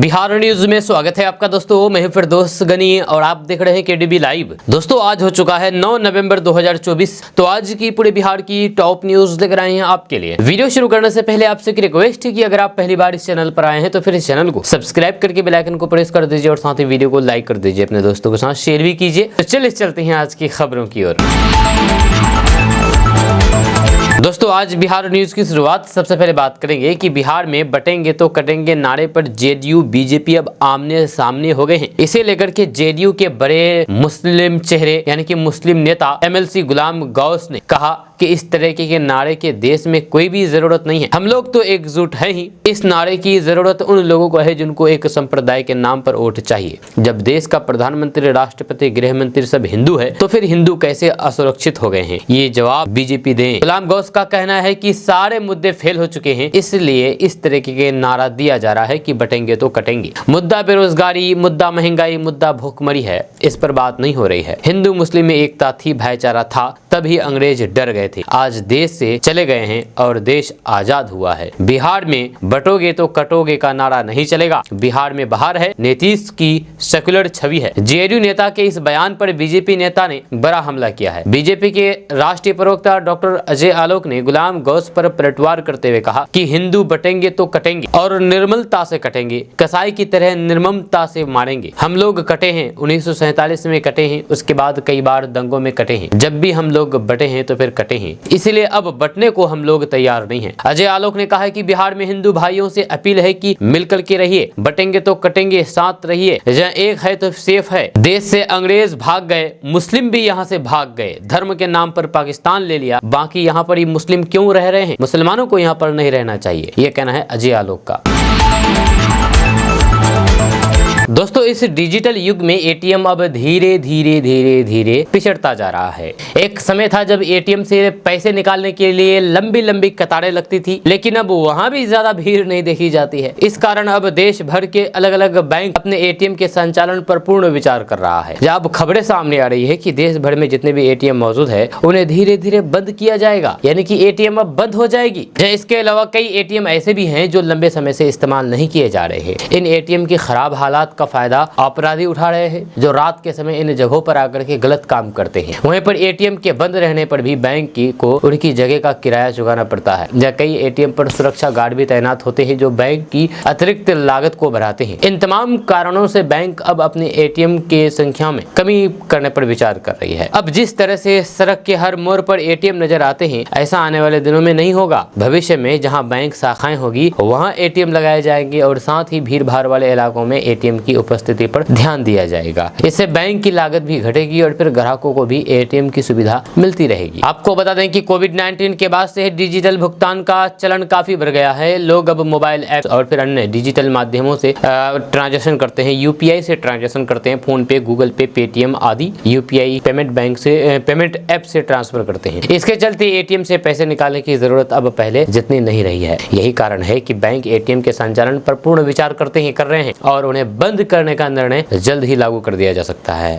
Bihar news में स्वागत है आपका दोस्तों। मैं हूं फिरदौस गनी और आप देख रहे हैं केडीबी लाइव। दोस्तों आज हो चुका है 9 नवंबर 2024। तो आज की पूरे बिहार की टॉप न्यूज लेकर आए हैं आपके लिए। वीडियो शुरू करने से पहले आपसे एक रिक्वेस्ट है कि अगर आप पहली बार इस चैनल पर आए हैं तो फिर इस चैनल को सब्सक्राइब करके बेल आइकन को प्रेस कर दीजिए और साथ ही वीडियो को लाइक कर दीजिए, अपने दोस्तों के साथ शेयर भी कीजिए। तो चलिए चलते हैं आज की खबरों की ओर। दोस्तों आज बिहार न्यूज की शुरुआत सबसे पहले बात करेंगे कि बिहार में बटेंगे तो कटेंगे नारे पर जेडीयू बीजेपी अब आमने सामने हो गए हैं। इसे लेकर के जेडीयू के बड़े मुस्लिम चेहरे यानी कि मुस्लिम नेता एमएलसी गुलाम गौस ने कहा कि इस तरीके के नारे के देश में कोई भी जरूरत नहीं है, हम लोग तो एकजुट हैं ही। इस नारे की जरूरत उन लोगों को है जिनको एक संप्रदाय के नाम पर वोट चाहिए। जब देश का प्रधानमंत्री, राष्ट्रपति, गृह मंत्री सब हिंदू है तो फिर हिंदू कैसे असुरक्षित हो गए हैं, ये जवाब बीजेपी दे। गुलाम गौस का कहना है कि सारे मुद्दे फेल हो चुके हैं, इसलिए इस तरीके के नारा दिया जा रहा है कि बटेंगे तो कटेंगे। मुद्दा बेरोजगारी, मुद्दा महंगाई, मुद्दा भूखमरी है, इस पर बात नहीं हो रही है। हिंदू मुस्लिम में एकता थी, भाईचारा था, तभी अंग्रेज डर गए थे। आज देश से चले गए हैं और देश आजाद हुआ है। बिहार में बटोगे तो कटोगे का नारा नहीं चलेगा। बिहार में बाहर है नीतीश की सेक्युलर छवि है। जेडीयू नेता के इस बयान पर बीजेपी नेता ने बड़ा हमला किया है। बीजेपी के राष्ट्रीय प्रवक्ता डॉक्टर अजय आलोक ने गुलाम गौस पर पलटवार करते हुए कहा कि हिंदू बटेंगे तो कटेंगे और निर्मलता से कटेंगे, कसाई की तरह निर्ममता से मारेंगे। हम लोग कटे हैं, 1947 में कटे हैं, उसके बाद कई बार दंगों में कटे हैं। जब भी हम लोग बटे हैं तो फिर कटे हैं, इसलिए अब बटने को हम लोग तैयार नहीं हैं। अजय आलोक ने कहा है कि बिहार में हिंदू भाइयों से अपील है कि मिलकर के रहिए, बटेंगे तो कटेंगे, साथ रहिए। जहाँ एक है तो सेफ है। देश से अंग्रेज भाग गए, मुस्लिम भी यहाँ से भाग गए। धर्म के नाम पर पाकिस्तान ले लिया, बाकी यहाँ पर ही मुस्लिम क्यों रह रहे हैं? मुसलमानों को यहाँ पर नहीं रहना चाहिए, ये कहना है अजय आलोक का। दोस्तों इस डिजिटल युग में एटीएम अब धीरे धीरे पिछड़ता जा रहा है। एक समय था जब एटीएम से पैसे निकालने के लिए लंबी लंबी कतारें लगती थी, लेकिन अब वहां भी ज्यादा भीड़ नहीं देखी जाती है। इस कारण अब देश भर के अलग अलग बैंक अपने एटीएम के संचालन पर पूर्ण विचार कर रहा है। जब खबरें सामने आ रही है कि देश भर में जितने भी एटीएम मौजूद है उन्हें धीरे धीरे बंद किया जाएगा, यानी कि एटीएम अब बंद हो जाएगी। इसके अलावा कई एटीएम ऐसे भी हैं जो लंबे समय से इस्तेमाल नहीं किए जा रहे हैं। इन एटीएम की खराब हालात का फायदा अपराधी उठा रहे हैं, जो रात के समय इन जगहों पर आकर के गलत काम करते हैं। वहीं पर एटीएम के बंद रहने पर भी बैंक को उनकी जगह का किराया चुकाना पड़ता है। जहाँ कई एटीएम पर सुरक्षा गार्ड भी तैनात होते हैं जो बैंक की अतिरिक्त लागत को बढ़ाते हैं। इन तमाम कारणों से बैंक अब अपने एटीएम के संख्या में कमी करने पर विचार कर रही है। अब जिस तरह से सड़क के हर मोड़ पर एटीएम नजर आते हैं, ऐसा आने वाले दिनों में नहीं होगा। भविष्य में जहाँ बैंक शाखाएं होगी वहाँ एटीएम लगाए जाएंगे और साथ ही भीड़ भाड़ वाले इलाकों में एटीएम की उपस्थिति पर ध्यान दिया जाएगा। इससे बैंक की लागत भी घटेगी और फिर ग्राहकों को भी एटीएम की सुविधा मिलती रहेगी। आपको बता दें कि कोविड-19 के बाद से डिजिटल भुगतान का चलन काफी बढ़ गया है। लोग अब मोबाइल ऐप और फिर अन्य डिजिटल माध्यमों से ट्रांजैक्शन करते हैं। यूपीआई से ट्रांजैक्शन करते हैं, फोन पे, गूगल पे, पेटीएम आदि यूपीआई पेमेंट बैंक से पेमेंट ऐप से ट्रांसफर करते हैं। इसके चलते एटीएम से पैसे निकालने की जरूरत अब पहले जितनी नहीं रही है। यही कारण है कि बैंक एटीएम के संचालन पर पूर्ण विचार कर रहे हैं और उन्हें बंद करने का निर्णय जल्द ही लागू कर दिया जा सकता है।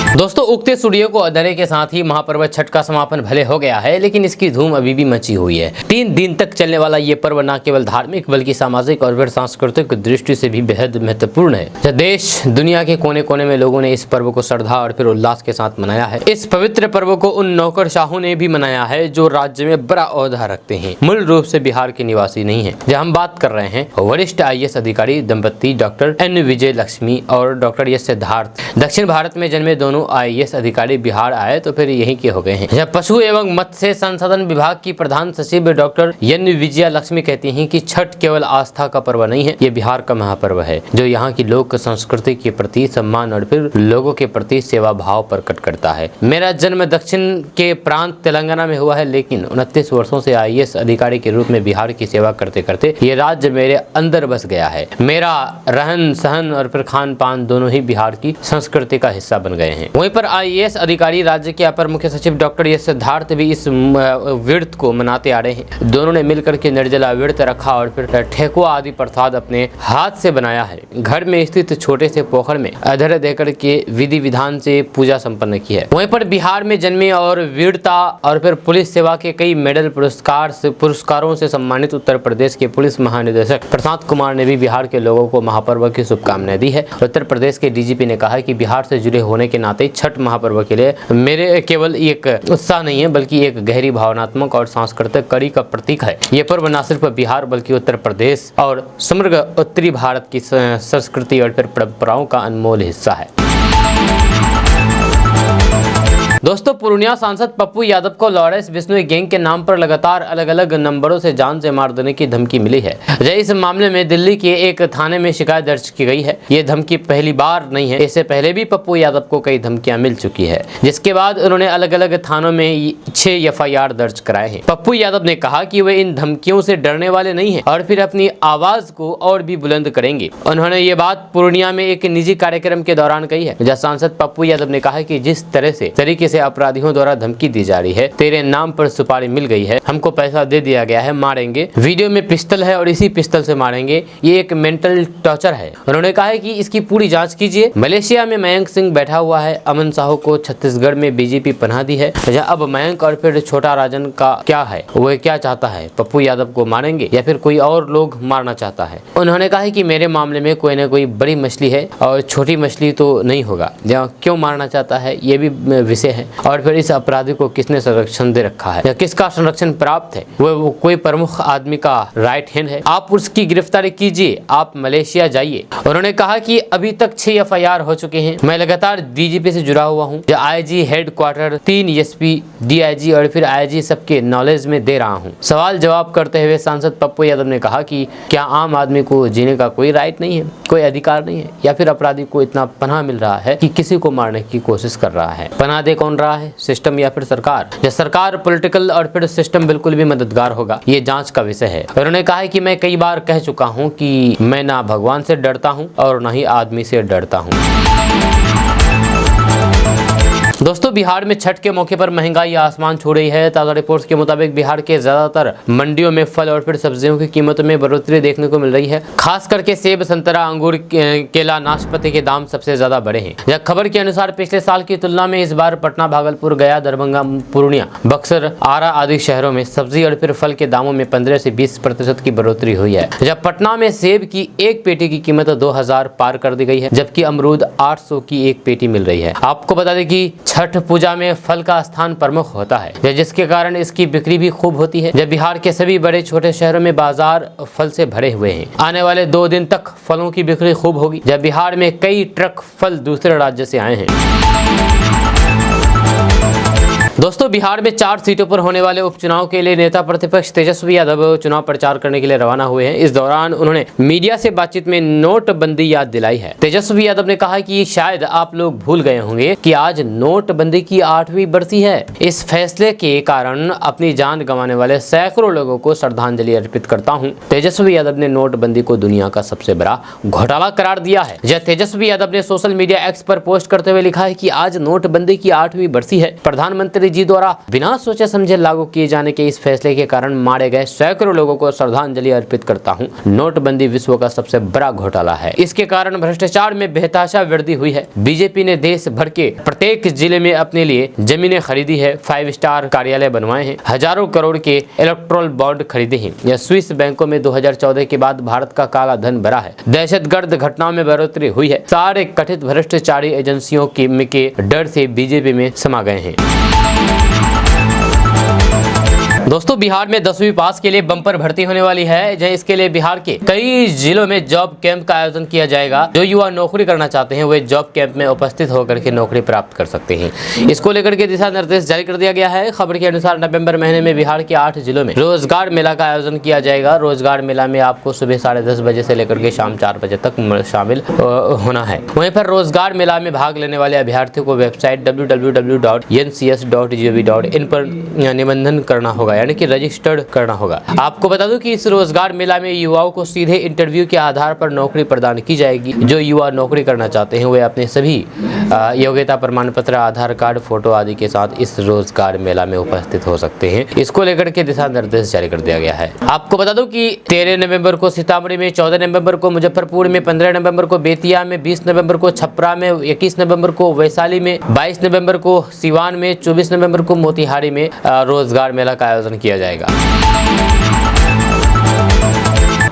दोस्तों उगते सूर्य को अंधेरे के साथ ही महापर्व छठ का समापन भले हो गया है, लेकिन इसकी धूम अभी भी मची हुई है। 3 दिन तक चलने वाला ये पर्व न केवल धार्मिक बल्कि सामाजिक और फिर सांस्कृतिक दृष्टि से भी बेहद महत्वपूर्ण है। देश दुनिया के कोने कोने में लोगों ने इस पर्व को श्रद्धा और फिर उल्लास के साथ मनाया है। इस पवित्र पर्व को उन नौकरशाहों ने भी मनाया है जो राज्य में बड़ा ओहदा रखते हैं, मूल रूप से बिहार के निवासी नहीं है। जब हम बात कर रहे हैं वरिष्ठ IAS अधिकारी दंपति डॉक्टर N विजय लक्ष्मी और डॉक्टर S सिद्धार्थ। दक्षिण भारत में जन्मे दोनों IAS अधिकारी बिहार आए तो फिर यहीं के हो गए हैं। जब पशु एवं मत्स्य संसाधन विभाग की प्रधान सचिव डॉक्टर N विजया लक्ष्मी कहती हैं कि छठ केवल आस्था का पर्व नहीं है, ये बिहार का महापर्व है जो यहाँ की लोक संस्कृति के प्रति सम्मान और फिर लोगों के प्रति सेवा भाव प्रकट करता है। मेरा जन्म दक्षिण के प्रांत तेलंगाना में हुआ है, लेकिन 29 वर्षों से IAS अधिकारी के रूप में बिहार की सेवा करते करते ये राज्य मेरे अंदर बस गया है। मेरा रहन सहन और फिर खान पान दोनों ही बिहार की संस्कृति का हिस्सा बन गए हैं। वहीं पर IAS अधिकारी राज्य के अपर मुख्य सचिव डॉक्टर एस सिद्धार्थ भी इस व्रत को मनाते आ रहे हैं। दोनों ने मिलकर के निर्जला व्रत रखा और फिर ठेकुआ आदि प्रसाद अपने हाथ से बनाया है। घर में स्थित छोटे से पोखर में अधर देकर के विधि विधान से पूजा संपन्न की है। वहीं पर बिहार में जन्मे और वीरता और फिर पुलिस सेवा के कई मेडल पुरस्कारों से सम्मानित उत्तर प्रदेश के पुलिस महानिदेशक प्रशांत कुमार ने भी बिहार के लोगों को महापर्व की शुभकामनाएं दी है। उत्तर प्रदेश के DGP ने कहा कि बिहार से जुड़े होने के नाते छठ महापर्व के लिए मेरे केवल एक उत्साह नहीं है बल्कि एक गहरी भावनात्मक और सांस्कृतिक कड़ी का प्रतीक है। ये पर्व न सिर्फ बिहार बल्कि उत्तर प्रदेश और समग्र उत्तरी भारत की संस्कृति और फिर परंपराओं का अनमोल हिस्सा है। दोस्तों, पूर्णिया सांसद पप्पू यादव को लॉरेंस बिश्नोई गैंग के नाम पर लगातार अलग अलग नंबरों से जान से मार देने की धमकी मिली है। इस मामले में दिल्ली के एक थाने में शिकायत दर्ज की गई है। ये धमकी पहली बार नहीं है, इससे पहले भी पप्पू यादव को कई धमकियां मिल चुकी है, जिसके बाद उन्होंने अलग अलग थानों में 6 FIR दर्ज कराए हैं। पप्पू यादव ने कहा कि वे इन धमकियों से डरने वाले नहीं है और फिर अपनी आवाज को और भी बुलंद करेंगे। उन्होंने ये बात पूर्णिया में एक निजी कार्यक्रम के दौरान कही है, जहाँ सांसद पप्पू यादव ने कहा कि जिस तरीके से अपराधियों द्वारा धमकी दी जा रही है, तेरे नाम पर सुपारी मिल गई है, हमको पैसा दे दिया गया है, मारेंगे, वीडियो में पिस्टल है और इसी पिस्टल से मारेंगे, ये एक मेंटल टॉर्चर है। उन्होंने कहा है कि इसकी पूरी जांच कीजिए। मलेशिया में मयंक सिंह बैठा हुआ है, अमन साहू को छत्तीसगढ़ में BJP पनाह दी है। अब मयंक और फिर छोटा राजन का क्या है, वह क्या चाहता है, पप्पू यादव को मारेंगे या फिर कोई और लोग मारना चाहता है। उन्होंने कहा है कि मेरे मामले में कोई न कोई बड़ी मछली है और छोटी मछली तो नहीं होगा, क्यों मारना चाहता है ये भी विषय है। और फिर इस अपराधी को किसने संरक्षण दे रखा है या किसका संरक्षण प्राप्त है, वो कोई प्रमुख आदमी का राइट हैंड है। आप उसकी गिरफ्तारी कीजिए, आप मलेशिया जाइए। उन्होंने कहा कि अभी तक 6 FIR हो चुके हैं। मैं लगातार DGP से जुड़ा हुआ हूँ, IG हेडक्वार्टर, 3 SP, DIG और फिर IG सबके नॉलेज में दे रहा हूँ। सवाल जवाब करते हुए सांसद पप्पू यादव ने कहा कि क्या आम आदमी को जीने का कोई राइट नहीं है, कोई अधिकार नहीं है, या फिर अपराधी को इतना पनाह मिल रहा है कि किसी को मारने की कोशिश कर रहा है। पनाह दे कौन रहा है, सिस्टम या फिर सरकार? या सरकार, पॉलिटिकल और फिर सिस्टम बिल्कुल भी मददगार होगा, ये जांच का विषय है। उन्होंने कहा है कि मैं कई बार कह चुका हूं कि मैं ना भगवान से डरता हूं और ना ही आदमी से डरता हूं। दोस्तों, बिहार में छठ के मौके पर महंगाई आसमान छू रही है। ताजा रिपोर्ट्स के मुताबिक बिहार के ज्यादातर मंडियों में फल और फिर सब्जियों की कीमतों में बढ़ोतरी देखने को मिल रही है। खास करके सेब, संतरा, अंगूर, केला, नाशपाती के दाम सबसे ज्यादा बढ़े हैं। यह खबर के अनुसार पिछले साल की तुलना में इस बार पटना, भागलपुर, गया, दरभंगा, पूर्णिया, बक्सर, आरा आदि शहरों में सब्जी और फिर फल के दामों में 15 से 20% की बढ़ोतरी हुई है। जब पटना में सेब की एक पेटी की कीमत 2000 पार कर दी गई है, जबकि अमरूद 800 की एक पेटी मिल रही है। आपको बता दें कि छठ पूजा में फल का स्थान प्रमुख होता है, जिसके कारण इसकी बिक्री भी खूब होती है। जब बिहार के सभी बड़े छोटे शहरों में बाजार फल से भरे हुए हैं, आने वाले 2 दिन तक फलों की बिक्री खूब होगी। जब बिहार में कई ट्रक फल दूसरे राज्य से आए हैं। दोस्तों, बिहार में 4 सीटों पर होने वाले उपचुनाव के लिए नेता प्रतिपक्ष तेजस्वी यादव चुनाव प्रचार करने के लिए रवाना हुए हैं। इस दौरान उन्होंने मीडिया से बातचीत में नोटबंदी याद दिलाई है। तेजस्वी यादव ने कहा कि शायद आप लोग भूल गए होंगे कि आज नोटबंदी की 8वीं बरसी है। इस फैसले के कारण अपनी जान गंवाने वाले सैकड़ों लोगों को श्रद्धांजलि अर्पित करता हूँ। तेजस्वी यादव ने नोटबंदी को दुनिया का सबसे बड़ा घोटाला करार दिया है। जब तेजस्वी यादव ने सोशल मीडिया X पर पोस्ट करते हुए लिखा है कि आज नोटबंदी की 8वीं बरसी है। प्रधानमंत्री जी द्वारा बिना सोचे समझे लागू किए जाने के इस फैसले के कारण मारे गए सैकड़ों लोगों को श्रद्धांजलि अर्पित करता हूं। नोटबंदी विश्व का सबसे बड़ा घोटाला है। इसके कारण भ्रष्टाचार में बेतहाशा वृद्धि हुई है। बीजेपी ने देश भर के प्रत्येक जिले में अपने लिए जमीनें खरीदी है, 5 स्टार कार्यालय बनवाए हैं, हजारों करोड़ के इलेक्ट्रोल बॉन्ड खरीदे हैं। यह स्विस बैंकों में 2014 के बाद भारत का काला धन भरा है। दहशतगर्द घटनाओं में बढ़ोतरी हुई है। सारे कथित भ्रष्टाचारी एजेंसियों के डर से बीजेपी में समा गए हैं। दोस्तों, बिहार में 10वीं पास के लिए बम्पर भर्ती होने वाली है। जहाँ इसके लिए बिहार के कई जिलों में जॉब कैंप का आयोजन किया जाएगा। जो युवा नौकरी करना चाहते हैं वे जॉब कैंप में उपस्थित होकर के नौकरी प्राप्त कर सकते हैं। इसको लेकर के दिशा निर्देश जारी कर दिया गया है। खबर के अनुसार नवंबर महीने में बिहार के 8 जिलों में रोजगार मेला का आयोजन किया जाएगा। रोजगार मेला में आपको सुबह 10:30 बजे से लेकर के शाम 4 बजे तक शामिल होना है। वहीं पर रोजगार मेला में भाग लेने वाले अभ्यर्थियों को वेबसाइट www.ncs.gov.in पर निबंधन करना होगा। यानी कि रजिस्टर्ड करना होगा। आपको बता दूं कि इस रोजगार मेला में युवाओं को सीधे इंटरव्यू के आधार पर नौकरी प्रदान की जाएगी। जो युवा नौकरी करना चाहते हैं वे अपने सभी योग्यता प्रमाण पत्र, आधार कार्ड, फोटो आदि के साथ इस रोजगार मेला में उपस्थित हो सकते हैं। इसको लेकर के दिशा निर्देश जारी कर दिया गया है। आपको बता दूं कि 13 नवंबर को सीतामढ़ी में, 14 नवंबर को मुजफ्फरपुर में, 15 नवंबर को बेतिया में, 20 नवंबर को छपरा में, 21 नवंबर को वैशाली में, 22 नवंबर को सिवान में, 24 नवंबर को मोतिहारी में रोजगार मेला का आयोजन किया जाएगा।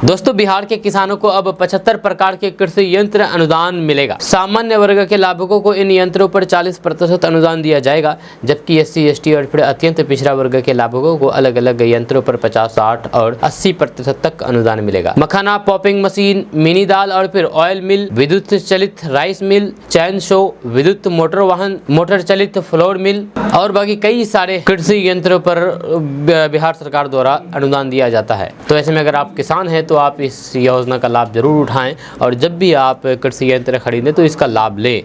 दोस्तों, बिहार के किसानों को अब 75 प्रकार के कृषि यंत्र अनुदान मिलेगा। सामान्य वर्ग के लाभुकों को इन यंत्रों पर 40% अनुदान दिया जाएगा, जबकि SC, ST और फिर अत्यंत पिछड़ा वर्ग के लाभुकों को अलग अलग यंत्रों पर 50, 60 और 80% तक अनुदान मिलेगा। मखाना पॉपिंग मशीन, मिनी दाल और फिर ऑयल मिल, विद्युत चलित राइस मिल, चैन शो, विद्युत मोटर वाहन, मोटर चलित फ्लोर मिल और बाकी कई सारे कृषि यंत्रों पर बिहार सरकार द्वारा अनुदान दिया जाता है। तो ऐसे में अगर आप किसान हैं तो आप इस योजना का लाभ जरूर उठाएं और जब भी आप कृषि यंत्र खरीदें तो इसका लाभ लें।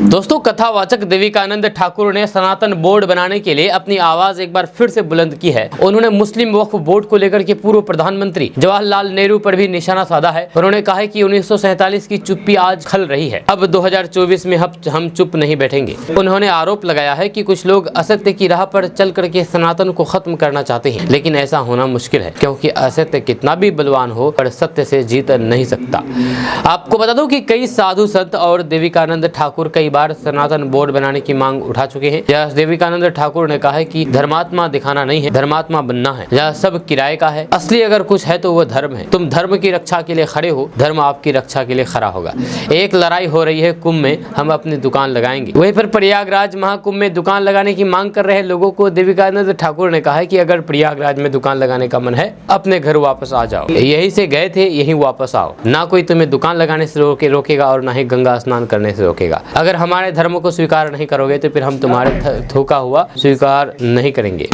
दोस्तों, कथावाचक देविकानंद ठाकुर ने सनातन बोर्ड बनाने के लिए अपनी आवाज एक बार फिर से बुलंद की है। उन्होंने मुस्लिम वक्फ बोर्ड को लेकर के पूर्व प्रधानमंत्री जवाहरलाल नेहरू पर भी निशाना साधा है। उन्होंने कहा है कि 1947 की चुप्पी आज खल रही है। अब 2024 में हम चुप नहीं बैठेंगे। उन्होंने आरोप लगाया है कि कुछ लोग असत्य की राह पर चल करके सनातन को खत्म करना चाहते हैं, लेकिन ऐसा होना मुश्किल है, क्योंकि असत्य कितना भी बलवान हो पर सत्य से जीत नहीं सकता। आपको बता दूं कि कई साधु संत और देविकानंद ठाकुर कई बार सनातन बोर्ड बनाने की मांग उठा चुके हैं। यह देविकानंद ठाकुर ने कहा है कि धर्मात्मा दिखाना नहीं है, धर्मात्मा बनना है। यह सब किराए का है, असली अगर कुछ है तो वह धर्म है। तुम धर्म की रक्षा के लिए खड़े हो, धर्म आपकी रक्षा के लिए खड़ा होगा। एक लड़ाई हो रही है कुंभ में, हम अपनी दुकान लगाएंगे। वहीं पर प्रयागराज महाकुंभ में दुकान लगाने की मांग कर रहे लोगों को देविकानंद ठाकुर ने कहा है कि अगर प्रयागराज में दुकान लगाने का मन है, अपने घर वापस आ जाओ। यही से गए थे, यही वापस आओ। ना कोई तुम्हें दुकान लगाने से रोकेगा और ना ही गंगा स्नान करने से रोकेगा। अगर हमारे धर्म को स्वीकार नहीं करोगे तो फिर हम तुम्हारे थूका हुआ स्वीकार नहीं करेंगे।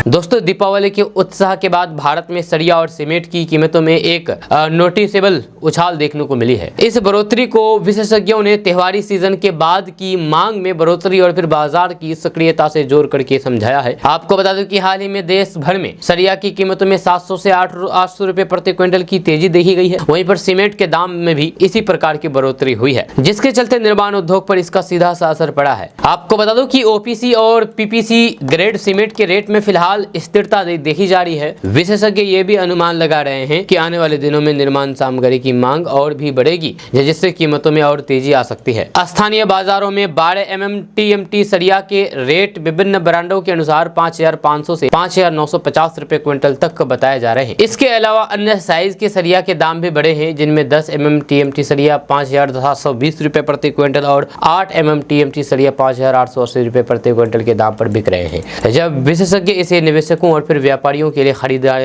दोस्तों, दीपावली के उत्साह के बाद भारत में सरिया और सीमेंट की कीमतों में एक नोटिसेबल उछाल देखने को मिली है। इस बढ़ोतरी को विशेषज्ञों ने त्योहारी सीजन के बाद की मांग में बढ़ोतरी और फिर बाजार की सक्रियता से जोड़ करके समझाया है। आपको बता दूं कि हाल ही में देश भर में सरिया की कीमतों में 700 से 800 रुपए प्रति क्विंटल की तेजी देखी गई है। वहीं पर सीमेंट के दाम में भी इसी प्रकार की बढ़ोतरी हुई है, जिसके चलते निर्माण उद्योग पर इसका सीधा सा असर पड़ा है। आपको बता दूं कि OPC और PPC ग्रेड सीमेंट के रेट में फिलहाल स्थिरता देखी जा रही है। विशेषज्ञ ये भी अनुमान लगा रहे हैं कि आने वाले दिनों में निर्माण सामग्री की मांग और भी बढ़ेगी, जिससे कीमतों में और तेजी आ सकती है। स्थानीय बाजारों में 12 mm TMT सरिया के रेट विभिन्न ब्रांडों के अनुसार 5500 से 5950 रुपए क्विंटल तक बताए जा रहे हैं। इसके अलावा अन्य साइज के सरिया के दाम भी बढ़े हैं, जिनमें 10 mm TMT सरिया 5720 रुपए प्रति क्विंटल और 8 mm TMT सरिया 5880 रुपए प्रति क्विंटल के दाम पर बिक रहे हैं। जब विशेषज्ञ इसे निवेशकों और फिर व्यापारियों के लिए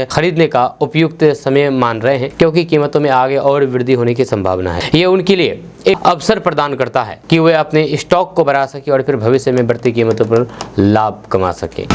खरीदने का उपयुक्त समय मान रहे हैं, क्योंकि कीमतों में आगे और वृद्धि होने की संभावना है। ये उनके लिए एक अवसर प्रदान करता है कि वे अपने स्टॉक को बढ़ा सके और फिर भविष्य में बढ़ती कीमतों पर लाभ कमा सके।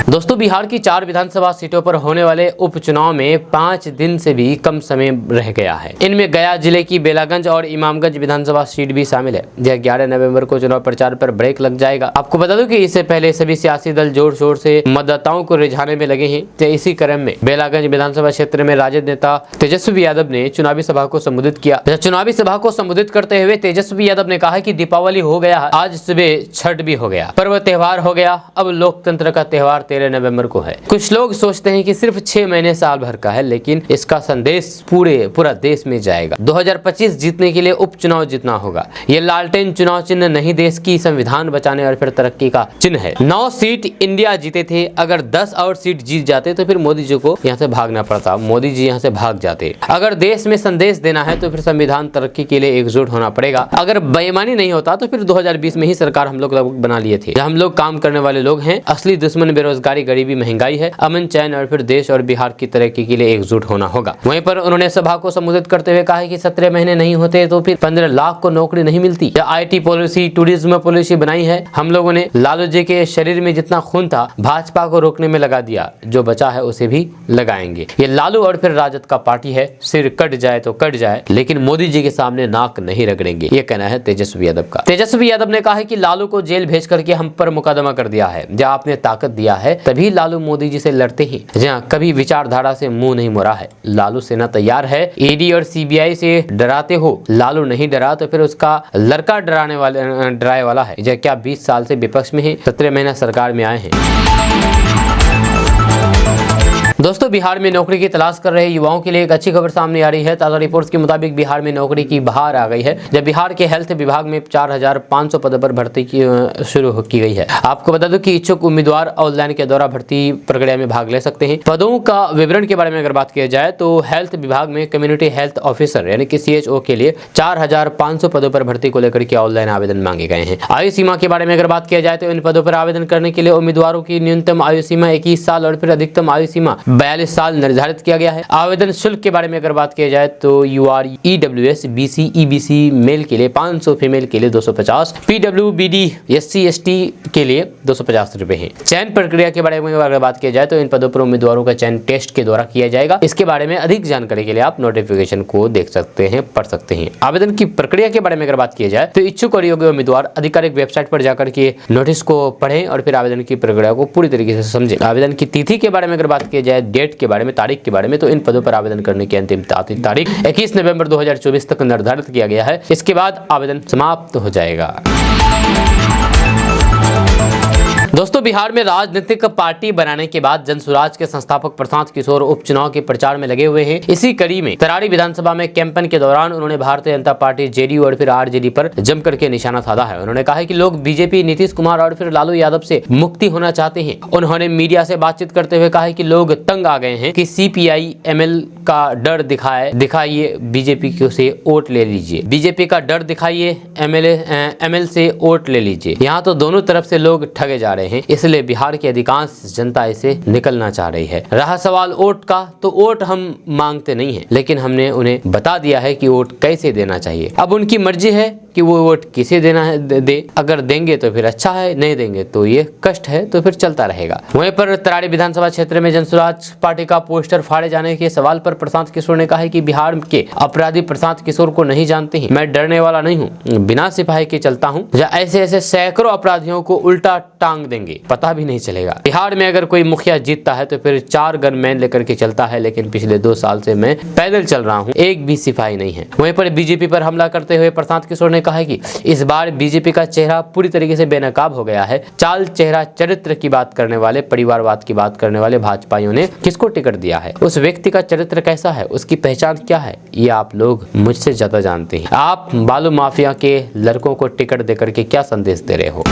दोस्तों, बिहार की 4 विधानसभा सीटों पर होने वाले उपचुनाव में 5 दिन से भी कम समय रह गया है। इनमें गया जिले की बेलागंज और इमामगंज विधानसभा सीट भी शामिल है। यह 11 नवंबर को चुनाव प्रचार पर ब्रेक लग जाएगा। आपको बता दूं कि इससे पहले सभी सियासी दल जोर शोर से मतदाताओं को रिझाने में लगे हैं। तो इसी क्रम में बेलागंज विधानसभा क्षेत्र में राजद नेता तेजस्वी यादव ने चुनावी सभा को संबोधित किया। चुनावी सभा को संबोधित करते हुए तेजस्वी यादव ने कहा कि दीपावली हो गया, आज सुबह छठ भी हो गया, पर्व त्योहार हो गया, अब लोकतंत्र का त्योहार 13 नवंबर को है। कुछ लोग सोचते हैं कि सिर्फ 6 महीने साल भर का है, लेकिन इसका संदेश पूरा देश में जाएगा। 2025 जीतने के लिए उपचुनाव जीतना होगा। ये लालटेन चुनाव चिन्ह नहीं, देश की संविधान बचाने और फिर तरक्की का चिन्ह है। 9 सीट इंडिया जीते थे, अगर 10 और सीट जीत जाते तो फिर मोदी जी को यहाँ से भागना पड़ता, मोदी जी यहाँ से भाग जाते। अगर देश में संदेश देना है तो फिर संविधान तरक्की के लिए एकजुट होना पड़ेगा। अगर बेईमानी नहीं होता तो फिर 2020 में ही सरकार हम लोग बना लिए थे। हम लोग काम करने वाले लोग हैं, असली दुश्मन बेरोजगार बेरोजगारी, गरीबी, महंगाई है। अमन, चैन और फिर देश और बिहार की तरक्की के लिए एकजुट होना होगा। वहीं पर उन्होंने सभा को संबोधित करते हुए कहा कि 17 महीने नहीं होते तो फिर 15 लाख को नौकरी नहीं मिलती। IT पॉलिसी, टूरिज्म पॉलिसी बनाई है हम लोगों ने। लालू जी के शरीर में जितना खून था भाजपा को रोकने में लगा दिया, जो बचा है उसे भी लगाएंगे। ये लालू और फिर राजद का पार्टी है, सिर कट जाए तो कट जाए, लेकिन मोदी जी के सामने नाक नहीं रगड़ेंगे, ये कहना है तेजस्वी यादव का। तेजस्वी यादव ने कहा है कि लालू को जेल भेज करके हम पर मुकदमा कर दिया है। जब आपने ताकत दिया है तभी लालू मोदी जी से लड़ते हैं, जहाँ कभी विचारधारा से मुंह नहीं मोड़ा है। लालू सेना तैयार है। ED और CBI से डराते हो, लालू नहीं डरा तो फिर उसका लड़का डराए वाला है। जब क्या 20 साल से विपक्ष में है, 17 महीना सरकार में आए हैं। दोस्तों, बिहार में नौकरी की तलाश कर रहे युवाओं के लिए एक अच्छी खबर सामने आ रही है। ताजा रिपोर्ट्स के मुताबिक बिहार में नौकरी की बहार आ गई है, जब बिहार के हेल्थ विभाग में 4500 पदों पर भर्ती शुरू की गई है। आपको बता दूं कि इच्छुक उम्मीदवार ऑनलाइन के द्वारा भर्ती प्रक्रिया में भाग ले सकते हैं। पदों का विवरण के बारे में अगर बात किया जाए तो हेल्थ विभाग में कम्युनिटी हेल्थ ऑफिसर यानी कि CHO के लिए 4500 पदों पर भर्ती को लेकर के ऑनलाइन आवेदन मांगे गए हैं। आयु सीमा के बारे में अगर बात किया जाए तो इन पदों पर आवेदन करने के लिए उम्मीदवारों की न्यूनतम आयु सीमा 21 साल और फिर अधिकतम आयु सीमा 42 साल निर्धारित किया गया है। आवेदन शुल्क के बारे में अगर बात किया जाए तो UR EWS BC EBC male के लिए 500, फीमेल के लिए 250, PWBD SC ST के लिए 250 रुपए है। चयन प्रक्रिया के बारे में अगर बात किया जाए तो इन पदों पर उम्मीदवारों का चयन टेस्ट के द्वारा किया जाएगा। इसके बारे में अधिक जानकारी के लिए आप नोटिफिकेशन को देख सकते हैं, पढ़ सकते हैं। आवेदन की प्रक्रिया के बारे में अगर बात किया जाए तो इच्छुक और योग्य उम्मीदवार आधिकारिक वेबसाइट पर जाकर के नोटिस को पढ़ें और फिर आवेदन की प्रक्रिया को पूरी तरीके से समझें। आवेदन की तिथि के बारे में अगर बात किया जाए, डेट के बारे में, तारीख के बारे में, तो इन पदों पर आवेदन करने की अंतिम तारीख 21 नवंबर 2024 तक निर्धारित किया गया है। इसके बाद आवेदन समाप्त हो जाएगा। दोस्तों, बिहार में राजनीतिक पार्टी बनाने के बाद जनसुराज के संस्थापक प्रशांत किशोर उपचुनाव के प्रचार में लगे हुए हैं। इसी कड़ी में तरारी विधानसभा में कैंपेन के दौरान उन्होंने भारतीय जनता पार्टी JDU और फिर RJD पर जमकर के निशाना साधा है। उन्होंने कहा है कि लोग BJP, नीतीश कुमार और फिर लालू यादव से मुक्ति होना चाहते हैं। उन्होंने मीडिया से बातचीत करते हुए कहा है कि लोग तंग आ गए हैं कि CPI ML का डर दिखाइए, BJP से वोट ले लीजिए। BJP का डर दिखाइए, ML से वोट ले लीजिए। यहाँ तो दोनों तरफ से लोग ठगे जा रहे हैं, इसलिए बिहार की अधिकांश जनता इसे निकलना चाह रही है। रहा सवाल वोट का, तो वोट हम मांगते नहीं हैं, लेकिन हमने उन्हें बता दिया है कि वोट कैसे देना चाहिए। अब उनकी मर्जी है कि वो वोट किसे देना है दे। अगर देंगे तो फिर अच्छा है, नहीं देंगे तो ये कष्ट है, तो फिर चलता रहेगा। वहीं पर तरारी विधानसभा क्षेत्र में जनसुराज पार्टी का पोस्टर फाड़े जाने के सवाल पर प्रशांत किशोर ने कहा है कि बिहार के अपराधी प्रशांत किशोर को नहीं जानते हैं। मैं डरने वाला नहीं हूँ, बिना सिपाही के चलता हूँ। ऐसे सैकड़ों अपराधियों को उल्टा टांग देंगे, पता भी नहीं चलेगा। बिहार में अगर कोई मुखिया जीतता है तो फिर 4 गनमैन लेकर के चलता है, लेकिन पिछले 2 साल से मैं पैदल चल रहा हूँ, एक भी सिपाही नहीं है। वहीं पर BJP पर हमला करते हुए प्रशांत किशोर ने कहा है कि इस बार BJP का चेहरा पूरी तरीके से बेनकाब हो गया है। चाल चेहरा चरित्र की बात करने वाले, परिवारवाद की बात करने वाले भाजपाइयों ने किसको टिकट दिया है, उस व्यक्ति का चरित्र कैसा है, उसकी पहचान क्या है, ये आप लोग मुझसे ज्यादा जानते हैं। आप बालू माफिया के लड़कों को टिकट देकर के क्या संदेश दे रहे हो।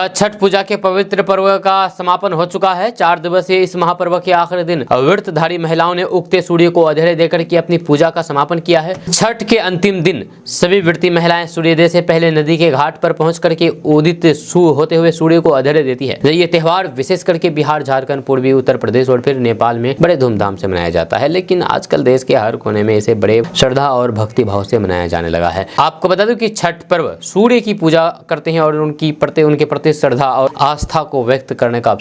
छठ पूजा के पवित्र पर्व का समापन हो चुका है। 4 दिवसीय इस महापर्व के आखिरी दिन व्रतधारी महिलाओं ने उगते सूर्य को अधेरे देकर के अपनी पूजा का समापन किया है। छठ के अंतिम दिन सभी व्रती महिलाएं सूर्योदय से पहले नदी के घाट पर पहुंच करके उदित होते हुए सूर्य को अधेरे देती है। ये त्योहार विशेष करके बिहार, झारखंड, पूर्वी उत्तर प्रदेश और फिर नेपाल में बड़े धूमधाम से मनाया जाता है, लेकिन आजकल देश के हर कोने में इसे बड़े श्रद्धा और भक्ति भाव से मनाया जाने लगा है। आपको बता दूं कि छठ पर्व सूर्य की पूजा करते हैं और उनके प्रति श्रद्धा और आस्था को व्यक्त करने का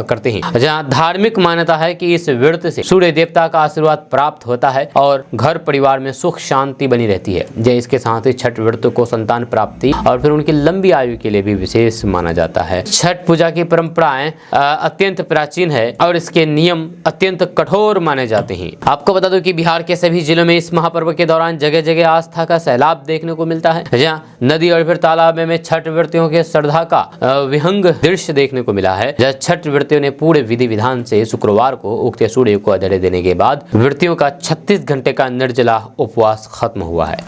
करते हैं। जहां धार्मिक मान्यता है कि इस व्रत से सूर्य देवता का आशीर्वाद प्राप्त होता है और घर परिवार में सुख शांति बनी रहती है। जय इसके साथ ही छठ व्रत को संतान प्राप्ति और फिर उनकी लंबी आयु के लिए भी विशेष माना जाता है। छठ पूजा की परंपराएं अत्यंत प्राचीन है और इसके नियम अत्यंत कठोर माने जाते हैं। आपको बता दो कि बिहार के सभी जिलों में इस महापर्व के दौरान जगह जगह आस्था का सैलाब देखने को मिलता है। जहाँ नदी और फिर तालाब में छठ व्रतियों के श्रद्धा का विहंग दृश्य देखने को मिला है। जब छठ व्रतियों ने पूरे विधि विधान से शुक्रवार को उगते सूर्य को अधेरे देने के बाद व्रतियों का 36 घंटे का निर्जला उपवास खत्म हुआ है।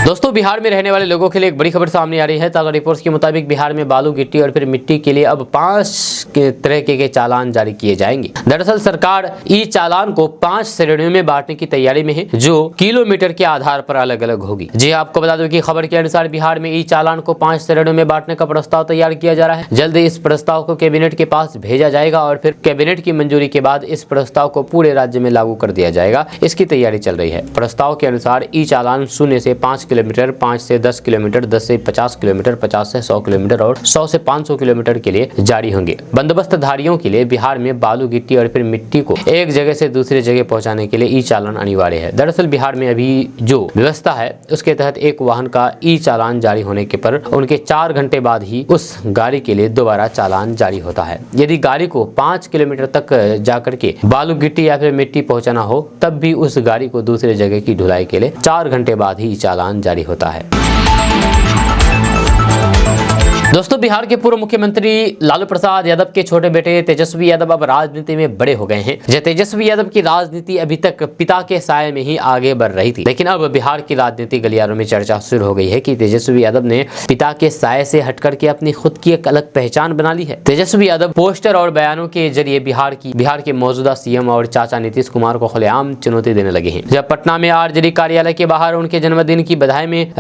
दोस्तों बिहार में रहने वाले लोगों के लिए एक बड़ी खबर सामने आ रही है। ताज़ा रिपोर्ट्स के मुताबिक बिहार में बालू, गिट्टी और फिर मिट्टी के लिए अब 5 तरह के चालान जारी किए जाएंगे। दरअसल सरकार ई चालान को 5 श्रेणियों में बांटने की तैयारी में है, जो किलोमीटर के आधार पर अलग अलग होगी। जी आपको बता दूं कि खबर के अनुसार बिहार में ई चालान को 5 श्रेणियों में बांटने का प्रस्ताव तैयार किया जा रहा है। जल्द इस प्रस्ताव को कैबिनेट के पास भेजा जाएगा और फिर कैबिनेट की मंजूरी के बाद इस प्रस्ताव को पूरे राज्य में लागू कर दिया जाएगा। इसकी तैयारी चल रही है। प्रस्ताव के अनुसार ई चालान 0 से 5 किलोमीटर, 5 से 10 किलोमीटर, 10 से 50 किलोमीटर, 50 से 100 किलोमीटर और 100 से 500 किलोमीटर के लिए जारी होंगे। बंदोबस्तधारियों के लिए बिहार में बालू, गिट्टी और फिर मिट्टी को एक जगह से दूसरी जगह पहुंचाने के लिए ई चालान अनिवार्य है। दरअसल बिहार में अभी जो व्यवस्था है उसके तहत एक वाहन का ई चालान जारी होने के पर उनके 4 घंटे बाद ही उस गाड़ी के लिए दोबारा चालान जारी होता है। यदि गाड़ी को 5 किलोमीटर तक जाकर के बालू, गिट्टी या फिर मिट्टी पहुंचाना हो तब भी उस गाड़ी को दूसरी जगह की ढुलाई के लिए 4 घंटे बाद ही चालान जारी होता है। दोस्तों बिहार के पूर्व मुख्यमंत्री लालू प्रसाद यादव के छोटे बेटे तेजस्वी यादव अब राजनीति में बड़े हो गए हैं। तेजस्वी यादव की राजनीति अभी तक पिता के साये में ही आगे बढ़ रही थी, लेकिन अब बिहार की राजनीति गलियारों में चर्चा शुरू हो गई है कि तेजस्वी यादव ने पिता के साये से हटकर के अपनी खुद की एक अलग पहचान बना ली है। तेजस्वी यादव पोस्टर और बयानों के जरिए बिहार के मौजूदा सीएम और चाचा नीतीश कुमार को खुलेआम चुनौती देने लगे हैं। जब पटना में आरजेडी कार्यालय के बाहर उनके जन्मदिन की बधाई में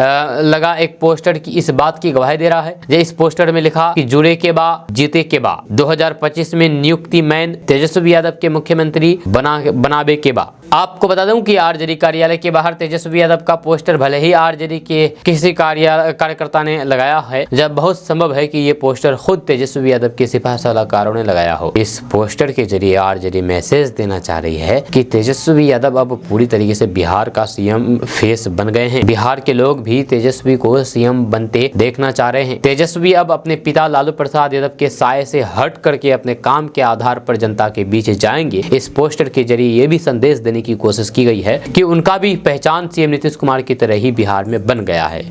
लगा एक पोस्टर की इस बात की गवाही दे रहा है। इस पोस्टर में लिखा कि जुड़े के बा जीते के बा, 2025 में नियुक्ति मैन तेजस्वी यादव के मुख्यमंत्री बनाबे के बा। आपको बता दूं कि आरजेडी कार्यालय के बाहर तेजस्वी यादव का पोस्टर भले ही आरजेडी के किसी कार्यकर्ता ने लगाया है, जब बहुत संभव है कि ये पोस्टर खुद तेजस्वी यादव के सिपह सलाहकारों ने लगाया हो। इस पोस्टर के जरिए आरजेडी मैसेज देना चाह रही है कि तेजस्वी यादव अब पूरी तरीके से बिहार का सीएम फेस बन गए हैं। बिहार के लोग भी तेजस्वी को सीएम बनते देखना चाह रहे हैं। तेजस्वी अब अपने पिता लालू प्रसाद यादव के साये से हट करके अपने काम के आधार पर जनता के बीच जाएंगे। इस पोस्टर के जरिए ये भी संदेश देने की कोशिश की गई है कि उनका भी पहचान सीएम नीतीश कुमार की तरह ही बिहार में बन गया है।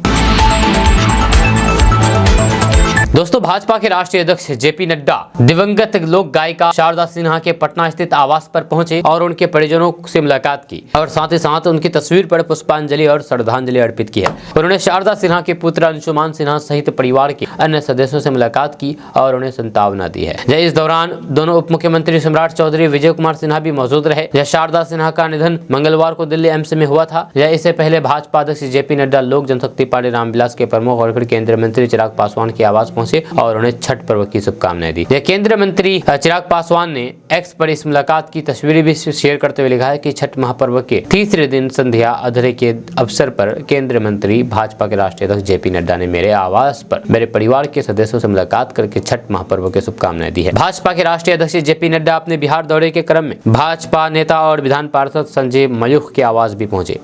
दोस्तों भाजपा के राष्ट्रीय अध्यक्ष जेपी नड्डा दिवंगत लोक गायिका शारदा सिन्हा के पटना स्थित आवास पर पहुंचे और उनके परिजनों से मुलाकात की और साथ ही साथ उनकी तस्वीर पर पुष्पांजलि और श्रद्धांजलि अर्पित की है। उन्होंने शारदा सिन्हा के पुत्र अंशुमान सिन्हा सहित परिवार के अन्य सदस्यों से मुलाकात की और उन्हें सांत्वना दी है। इस दौरान दोनों उप मुख्यमंत्री सम्राट चौधरी, विजय कुमार सिन्हा भी मौजूद रहे। शारदा सिन्हा का निधन मंगलवार को दिल्ली एम्स में हुआ था। इससे पहले भाजपा अध्यक्ष जेपी नड्डा लोक जनशक्ति पार्टी रामविलास के प्रमुख और फिर केंद्रीय मंत्री चिराग पासवान के आवास पहुंचे और उन्हें छठ पर्व की शुभकामनाएं दी। केंद्रीय मंत्री चिराग पासवान ने एक्स पर इस मुलाकात की तस्वीरें भी शेयर करते हुए लिखा है कि छठ महापर्व के तीसरे दिन संध्या अधरे के अवसर पर केंद्रीय मंत्री भाजपा के राष्ट्रीय अध्यक्ष जेपी नड्डा ने मेरे आवास पर मेरे परिवार के सदस्यों से मुलाकात करके छठ महापर्व की शुभकामनाएं दी है। भाजपा के राष्ट्रीय अध्यक्ष जेपी नड्डा अपने बिहार दौरे के क्रम में भाजपा नेता और विधान पार्षद संजय मयूख के आवास भी पहुंचे।